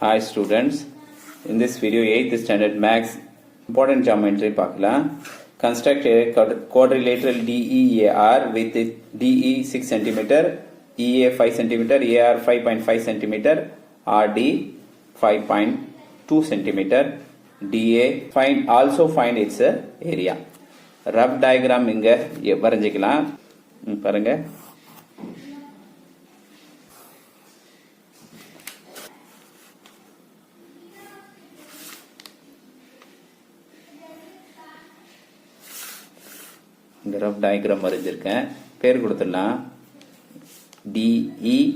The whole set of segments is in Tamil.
Hi students, in this video 8th standard max important geometry பார்க்கலாம். Construct a quadrilateral DEAR with DE 6 cm, EA 5 cm, AR 5.5 cm, RD 5.2 cm, DA also find its area. Rough diagram இங்க வரைஞ்சிக்கலாம். பாருங்க. இந்த ரஃப் டயக்ராம் வரைஞ்சிருக்கேன். பேர் கொடுத்துடலாம் DEAR.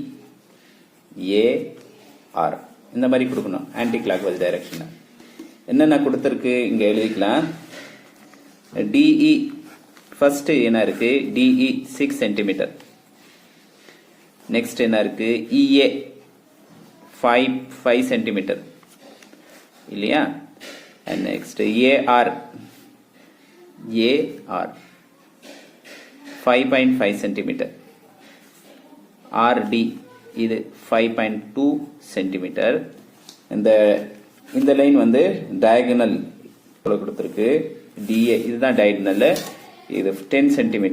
இந்த மாதிரி கொடுக்கணும், ஆன்டி கிளாக் வைஸ் டைரக்ஷன். என்னென்ன கொடுத்துருக்கு இங்க எழுதிக்கலாம். DE ஃபர்ஸ்ட் என்ன இருக்கு, DE 6 cm. நெக்ஸ்ட் என்ன இருக்கு, EA 5 cm இல்லையா. And next AR 5.5 cm, RD இது 5.2 cm. இந்த லைன் வந்து டயகனல் கொடுத்துருக்கு. DA இதுதான் டயகனல், இது 10 cm.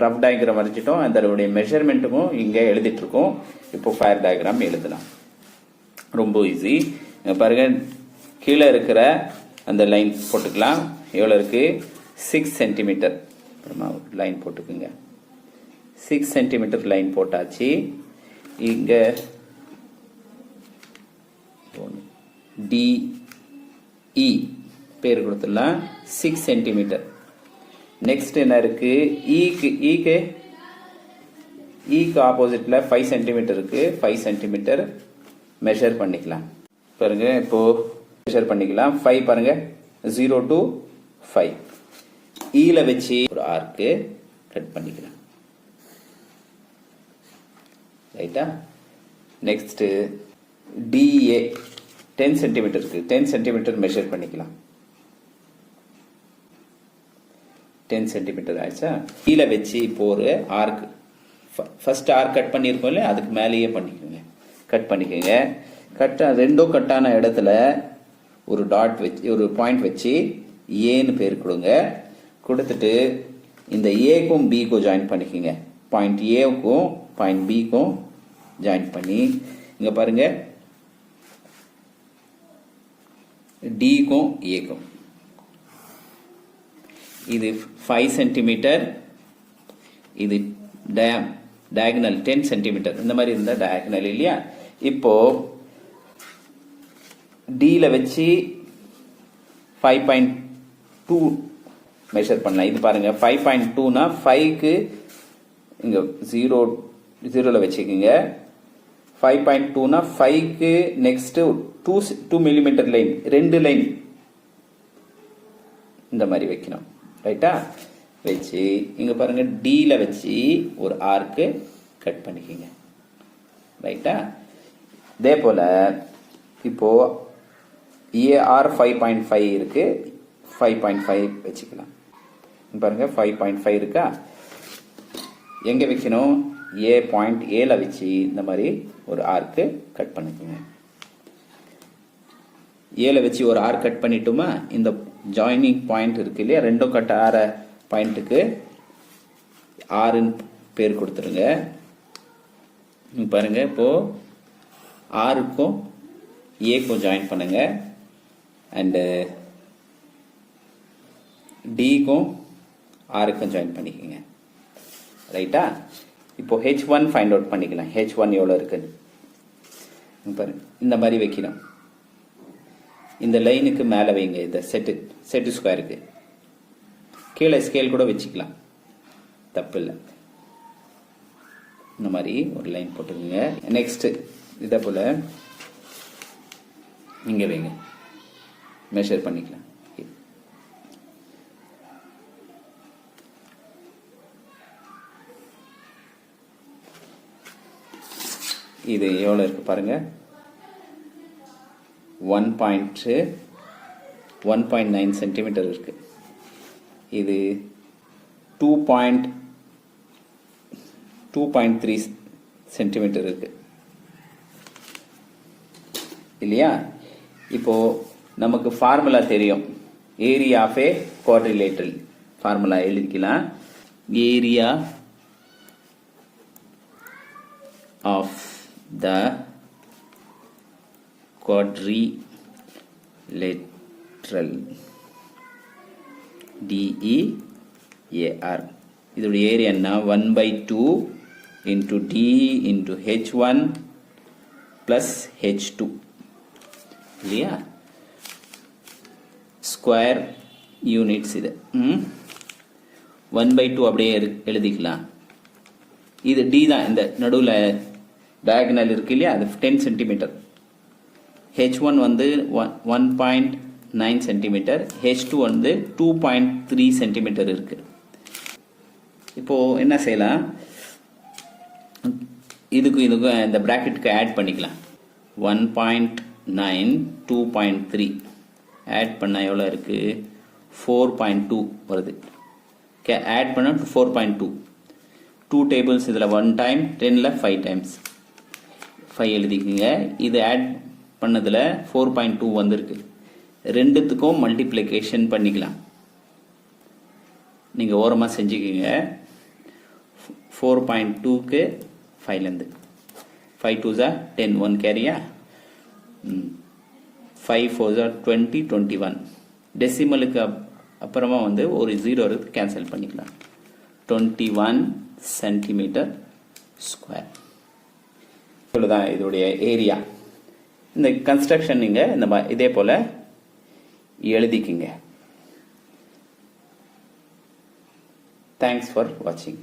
ரஃப் டயக்ராம் வரைச்சிட்டோம், அதனுடைய மெஷர்மெண்ட்டுக்கும் இங்கே எழுதிட்டு இருக்கோம். இப்போ ஃபயர் டயக்ராம் எழுதலாம், ரொம்ப ஈஸி. பாருங்க, கீழே இருக்கிற அந்த லைன் போட்டுக்கலாம். எவ்வளோ இருக்கு, 6 cm. லைன் போட்டுக்குங்க. 6 cm லைன் போட்டாச்சு. இங்க DE பேர் கொடுத்துடலாம், 6 cm. நெக்ஸ்ட் என்ன இருக்கு, ஈக்கு ஆப்போசிட்ல 5 cm இருக்கு. 5 cm மெஷர் பண்ணிக்கலாம். பாருங்க, இப்போ மெஷர் பண்ணிக்கலாம். 5 பாருங்க, 0 to 5. ஈல வச்சு ஒரு ஆர்க்கு கட் பண்ணிக்கலாம். ரைட்டா. நெக்ஸ்ட் DA 10 cm இருக்கு. 10 cm மெஷர் பண்ணிக்கலாம். 10 cm ஆயிடுச்சா. ஈல வச்சு இப்போ ஒரு ஆர்க், ஃபர்ஸ்ட் ஆர்க் கட் பண்ணியிருக்கோம் இல்லையா, அதுக்கு மேலேயே பண்ணிக்கோங்க. கட் பண்ணிக்கோங்க. ரெண்டும் கட்டான இடத்துல ஒரு டாட் வச்சு, ஒரு பாயிண்ட் வச்சு ஏன்னு பேர் கொடுங்க. கொடுத்துட்டு இந்த ஏக்கும் பிக்கும் ஜாயின் பண்ணிக்கோங்க. பாயிண்ட் ஏக்கும் பாயிண்ட் பிக்கும் ஜாயின் பண்ணி இங்க பாருங்க, டிக்கும் ஏக்கும் இது 5 cm, இது டயகனல் 10 cm. இந்த மாதிரி இருந்தா டயகனல் இல்லையா. இப்போ டில வச்சு 5.2 மெஷர் பண்ணலாம். இது பாருங்க, 5.2னா 5க்கு இங்க 0ல வச்சுக்கோங்க. 5.2னா 5க்கு நெக்ஸ்ட் 2 mm லைன், 2 லைன் இந்த மாதிரி வைக்கணும். ரைட்டா. வச்சு இங்க பாருங்க, டில வச்சு ஒரு ஆர்க்கு கட் பண்ணிக்கோங்க. ரைட்டா. இதே போல இப்போ AR 5.5 இருக்கு, 5.5 வச்சுக்கலாம். பாருங்க, 5.5 இருக்கா. எங்க வைக்கணும், பாயிண்ட் ஏல வச்சு இந்த மாதிரி ஒரு ஆர்க்கு கட் பண்ணிக்கோங்க. ஏல வச்சு ஒரு ஆர்க் கட் பண்ணிட்டோமா. இந்த ஜாயினிங் பாயிண்ட் இருக்கு இல்லையா, ரெண்டும் கட் ஆற பாயிண்ட்டுக்கு ஆறுன்னு பேர் கொடுத்துருங்க. பாருங்க, இப்போ ஆருக்கும் ஏக்கும் ஜாயின் பண்ணுங்க. அண்ட் டிக்கும் ஆருக்கும் ஜாயின் பண்ணிக்கோங்க. ரைட்டா. இப்போ H1 ஃபைண்ட் அவுட் பண்ணிக்கலாம். H1 எவ்வளோ இருக்குன்னு பாருங்க. இந்த மாதிரி வைக்கணும். இந்த லைனுக்கு மேலே வைங்க. இந்த செட்டு ஸ்கொயருக்கு கீழே ஸ்கேல் கூட வச்சுக்கலாம், தப்பு இல்லை. இந்த மாதிரி ஒரு லைன் போட்டுக்கோங்க. நெக்ஸ்ட் இதே போல இங்க வைங்க, மெஷர் பண்ணிக்கலாம். இது எவ்வளோ இருக்கு பாருங்க, 1.9 சென்டிமீட்டர் இருக்கு. இது 2.3 சென்டிமீட்டர் இருக்கு. இல்லையா? இப்போ நமக்கு ஃபார்முலா தெரியும். Area of a quadrilateral formula எழுதிக்கலாம். Area of the quadrilateral DEAR. இதோட ஏரியா என்ன? 1/2 into D into H1 plus H2 இல்லையா? ஸ்கொயர் யூனிட்ஸ் இது 1/2 அப்படியே எழுதிக்கலாம். இது D தான், இந்த நடுவில் டயகனல் இருக்கு இல்லையா, அது 10 சென்டிமீட்டர். H1 வந்து 1.9 சென்டிமீட்டர், H2 வந்து 2.3 சென்டிமீட்டர் இருக்கு. இப்போ என்ன செய்யலாம், இதுக்கும் இந்த பிராக்கெட்டுக்கு ஆட் பண்ணிக்கலாம். 1.9 2.3 ஆட் பண்ண எவ்வளோ இருக்கு? 4.2 வருது. ஆட் பண்ண 4.2 2 டேபிள்ஸ், இதில் 1 டைம் 10ல் 5 டைம்ஸ் 5 எழுதிக்குங்க. இது ஆட் பண்ணதில் 4.2 வந்திருக்கு. ரெண்டுத்துக்கும் மல்டிப்ளிகேஷன் பண்ணிக்கலாம். நீங்கள் ஓரமாக செஞ்சுக்கிங்க. 4.2க்கு 5லேருந்து 5 2s 10 1 கேரியா, 5 4s 20 21. டெசிமலுக்கு அப்புறமா வந்து ஒரு 0 இருக்கு, கேன்சல் பண்ணிக்கலாம். 21 சென்டிமீட்டர் ஸ்கொயர். இவ்வளோதான் இதோடைய ஏரியா. இந்த கன்ஸ்ட்ரக்ஷன் நீங்கள் இந்த இதே போல் எழுதிக்கிங்க. தேங்க்ஸ் ஃபார் வாட்சிங்.